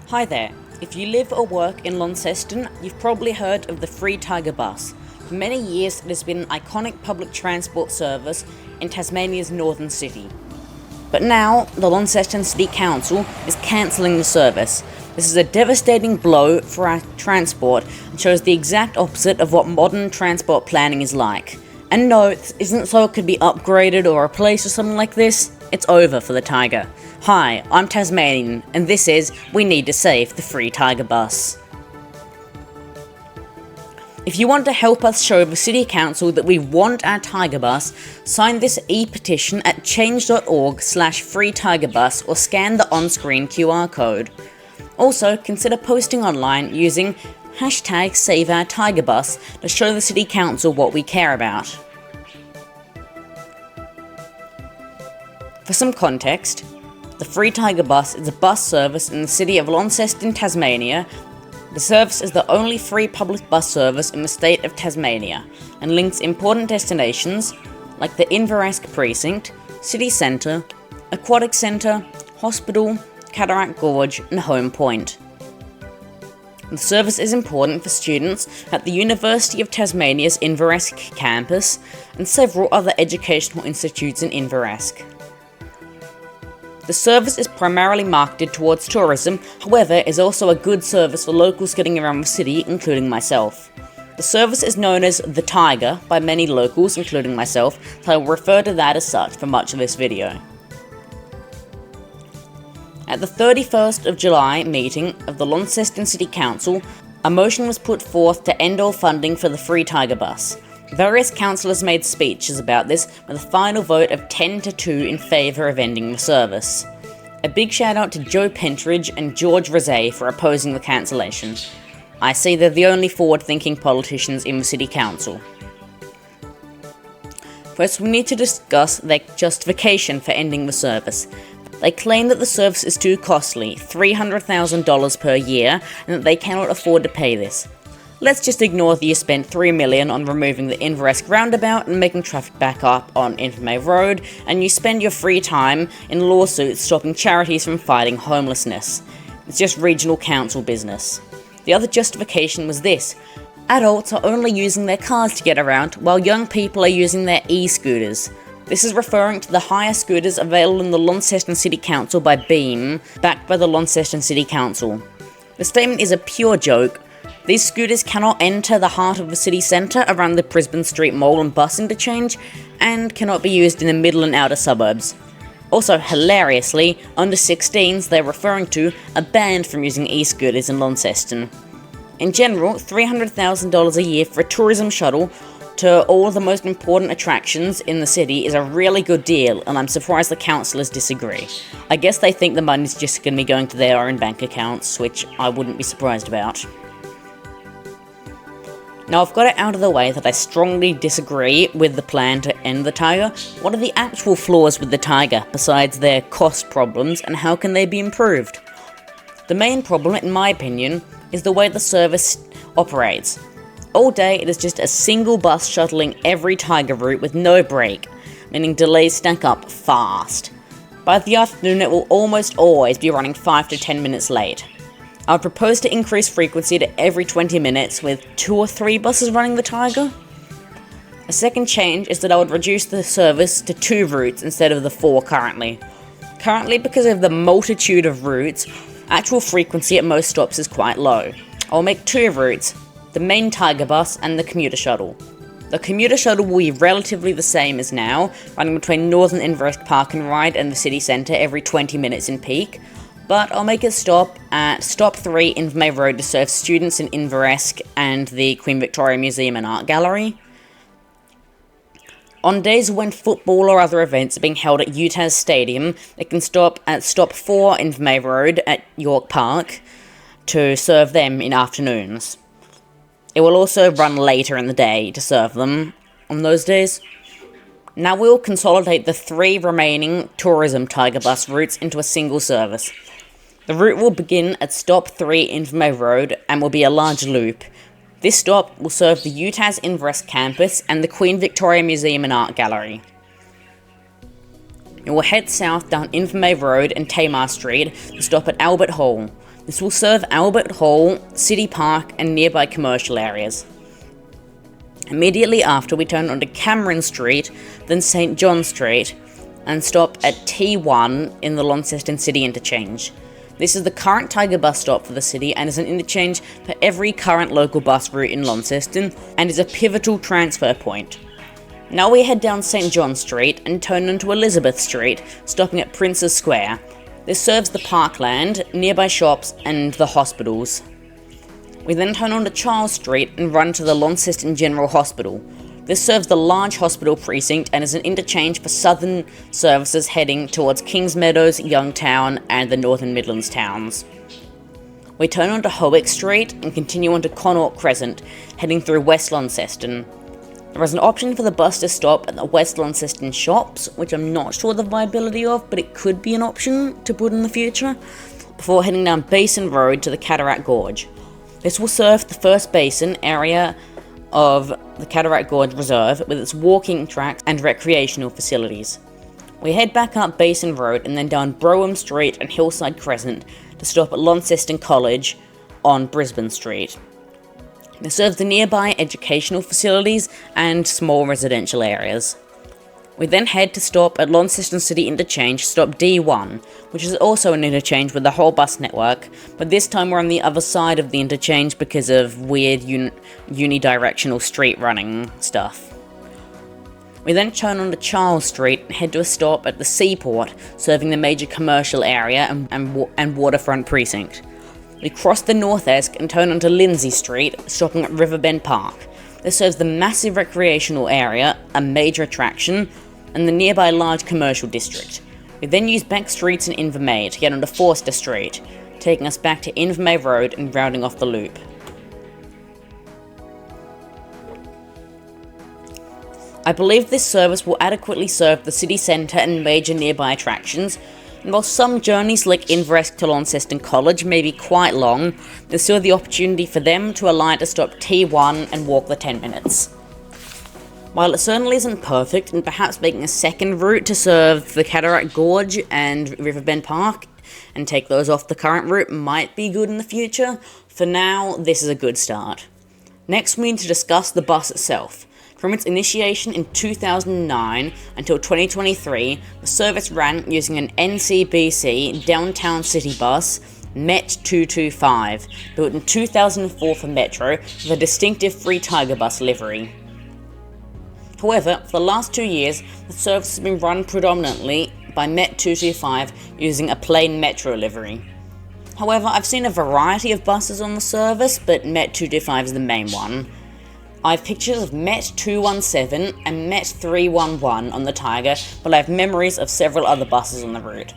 Hi there. If you live or work in Launceston, you've probably heard of the Free Tiger bus. For many years, it has been an iconic public transport service in Tasmania's northern city. But now, the Launceston City Council is cancelling the service. This is a devastating blow for our transport and shows the exact opposite of what modern transport planning is like. And no, it isn't so it could be upgraded or replaced or something like this. It's over for the Tiger. Hi, I'm Tasmanian, and this is We Need to Save the Free Tiger Bus. If you want to help us show the City Council that we want our Tiger Bus, sign this e-petition at change.org/freetigerbus or scan the on-screen QR code. Also, consider posting online using #SaveOurTigerBus to show the City Council what we care about. For some context, the Free Tiger Bus is a bus service in the city of Launceston, Tasmania. The service is the only free public bus service in the state of Tasmania and links important destinations like the Inveresk Precinct, City Centre, Aquatic Centre, Hospital, Cataract Gorge and Home Point. The service is important for students at the University of Tasmania's Inveresk campus and several other educational institutes in Inveresk. The service is primarily marketed towards tourism, however, is also a good service for locals getting around the city, including myself. The service is known as the Tiger by many locals, including myself, so I will refer to that as such for much of this video. At the 31st of July meeting of the Launceston City Council, a motion was put forth to end all funding for the Free Tiger Bus. Various councillors made speeches about this, with a final vote of 10-2 in favour of ending the service. A big shout out to Joe Pentridge and George Rosé for opposing the cancellation. I see they're the only forward-thinking politicians in the City Council. First, we need to discuss their justification for ending the service. They claim that the service is too costly, $300,000 per year, and that they cannot afford to pay this. Let's just ignore that you spent $3 million on removing the Inveresk roundabout and making traffic back up on Invermay Road, and you spend your free time in lawsuits stopping charities from fighting homelessness. It's just regional council business. The other justification was this: adults are only using their cars to get around, while young people are using their e-scooters. This is referring to the hire scooters available in the Launceston City Council by Beam, backed by the Launceston City Council. The statement is a pure joke. These scooters cannot enter the heart of the city centre around the Brisbane Street Mall and bus interchange, and cannot be used in the middle and outer suburbs. Also, hilariously, under 16s they're referring to are banned from using e-scooters in Launceston. In general, $300,000 a year for a tourism shuttle to all the most important attractions in the city is a really good deal, and I'm surprised the councillors disagree. I guess they think the money's just going to be going to their own bank accounts, which I wouldn't be surprised about. Now I've got it out of the way that I strongly disagree with the plan to end the Tiger. What are the actual flaws with the Tiger, besides their cost problems, and how can they be improved? The main problem, in my opinion, is the way the service operates. All day it is just a single bus shuttling every Tiger route with no break, meaning delays stack up fast. By the afternoon it will almost always be running 5 to 10 minutes late. I would propose to increase frequency to every 20 minutes with 2 or 3 buses running the Tiger. A second change is that I would reduce the service to 2 routes instead of the 4 currently. Currently, because of the multitude of routes, actual frequency at most stops is quite low. I'll make 2 routes, the main Tiger bus and the commuter shuttle. The commuter shuttle will be relatively the same as now, running between Northern Inveresk Park and Ride and the city centre every 20 minutes in peak. But I'll make it stop at Stop 3 Invermay Road to serve students in Inveresk and the Queen Victoria Museum and Art Gallery. On days when football or other events are being held at UTAS Stadium, it can stop at Stop 4 Invermay Road at York Park to serve them in afternoons. It will also run later in the day to serve them on those days. Now we'll consolidate the 3 remaining tourism Tiger bus routes into a single service. The route will begin at Stop 3 Invermay Road and will be a large loop. This stop will serve the UTAS Inveresk campus and the Queen Victoria Museum and Art Gallery. It will head south down Invermay Road and Tamar Street to stop at Albert Hall. This will serve Albert Hall, City Park, and nearby commercial areas. Immediately after, we turn onto Cameron Street, then St. John Street, and stop at T1 in the Launceston City Interchange. This is the current Tiger bus stop for the city and is an interchange for every current local bus route in Launceston, and is a pivotal transfer point. Now we head down St. John Street and turn into Elizabeth Street, stopping at Prince's Square. This serves the parkland, nearby shops, and the hospitals. We then turn onto Charles Street and run to the Launceston General Hospital. This serves the large hospital precinct and is an interchange for southern services heading towards Kings Meadows, Youngtown, and the Northern Midlands towns. We turn onto Howick Street and continue onto Connaught Crescent, heading through West Launceston. There is an option for the bus to stop at the West Launceston shops, which I'm not sure the viability of, but it could be an option to put in the future, before heading down Basin Road to the Cataract Gorge. This will serve the first basin area of the Cataract Gorge Reserve with its walking tracks and recreational facilities. We head back up Basin Road and then down Brougham Street and Hillside Crescent to stop at Launceston College on Brisbane Street. It serves the nearby educational facilities and small residential areas. We then head to stop at Launceston City Interchange, stop D1, which is also an interchange with the whole bus network, but this time we're on the other side of the interchange because of weird unidirectional street running stuff. We then turn onto Charles Street and head to a stop at the Seaport, serving the major commercial area and waterfront precinct. We cross the North Esk and turn onto Lindsay Street, stopping at Riverbend Park. This serves the massive recreational area, a major attraction, and the nearby large commercial district. We then use back streets in Invermay to get onto Forster Street, taking us back to Invermay Road and rounding off the loop. I believe this service will adequately serve the city centre and major nearby attractions, and while some journeys like Inveresk to Launceston College may be quite long, there's still the opportunity for them to align to stop T1 and walk the 10 minutes. While it certainly isn't perfect, and perhaps making a second route to serve the Cataract Gorge and Riverbend Park and take those off the current route might be good in the future, for now this is a good start. Next we need to discuss the bus itself. From its initiation in 2009 until 2023, the service ran using an NCBC downtown city bus, Met 225, built in 2004 for Metro, with a distinctive Free Tiger bus livery. However, for the last 2 years, the service has been run predominantly by Met 225 using a plain Metro livery. However, I've seen a variety of buses on the service, but Met 225 is the main one. I have pictures of Met 217 and Met 311 on the Tiger, but I have memories of several other buses on the route.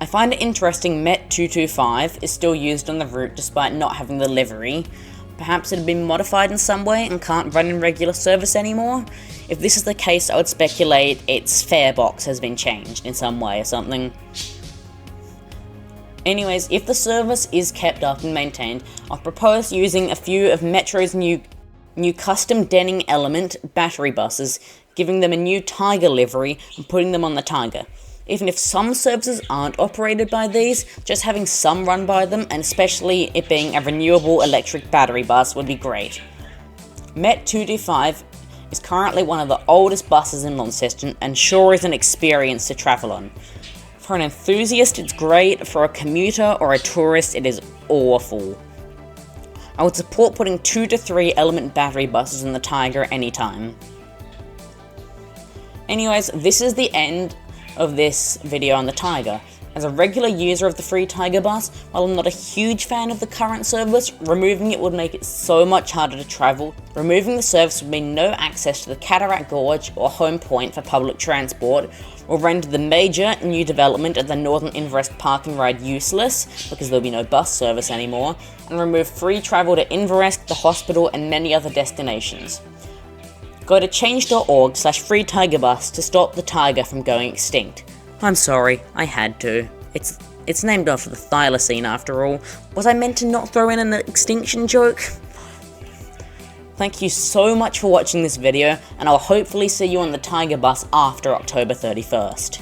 I find it interesting Met 225 is still used on the route despite not having the livery. Perhaps it had been modified in some way and can't run in regular service anymore? If this is the case, I would speculate its fare box has been changed in some way or something. Anyways, if the service is kept up and maintained, I'll propose using a few of Metro's new custom Denning Element battery buses, giving them a new Tiger livery and putting them on the Tiger. Even if some services aren't operated by these, just having some run by them, and especially it being a renewable electric battery bus, would be great. Met 225 is currently one of the oldest buses in Launceston and sure is an experience to travel on. For an enthusiast, it's great. For a commuter or a tourist, it is awful. I would support putting 2 to 3 element battery buses in the Tiger anytime. Anyways, this is the end of this video on the Tiger. As a regular user of the Free Tiger bus, while I'm not a huge fan of the current service, removing it would make it so much harder to travel. Removing the service would mean no access to the Cataract Gorge or Home Point for public transport, will render the major new development at the Northern Inveresk Park and Ride useless, because there'll be no bus service anymore, and remove free travel to Inveresk, the hospital, and many other destinations. Go to change.org/freetigerbus to stop the tiger from going extinct. I'm sorry, I had to. It's named after the thylacine after all. Was I meant to not throw in an extinction joke? Thank you so much for watching this video, and I'll hopefully see you on the Tiger bus after October 31st.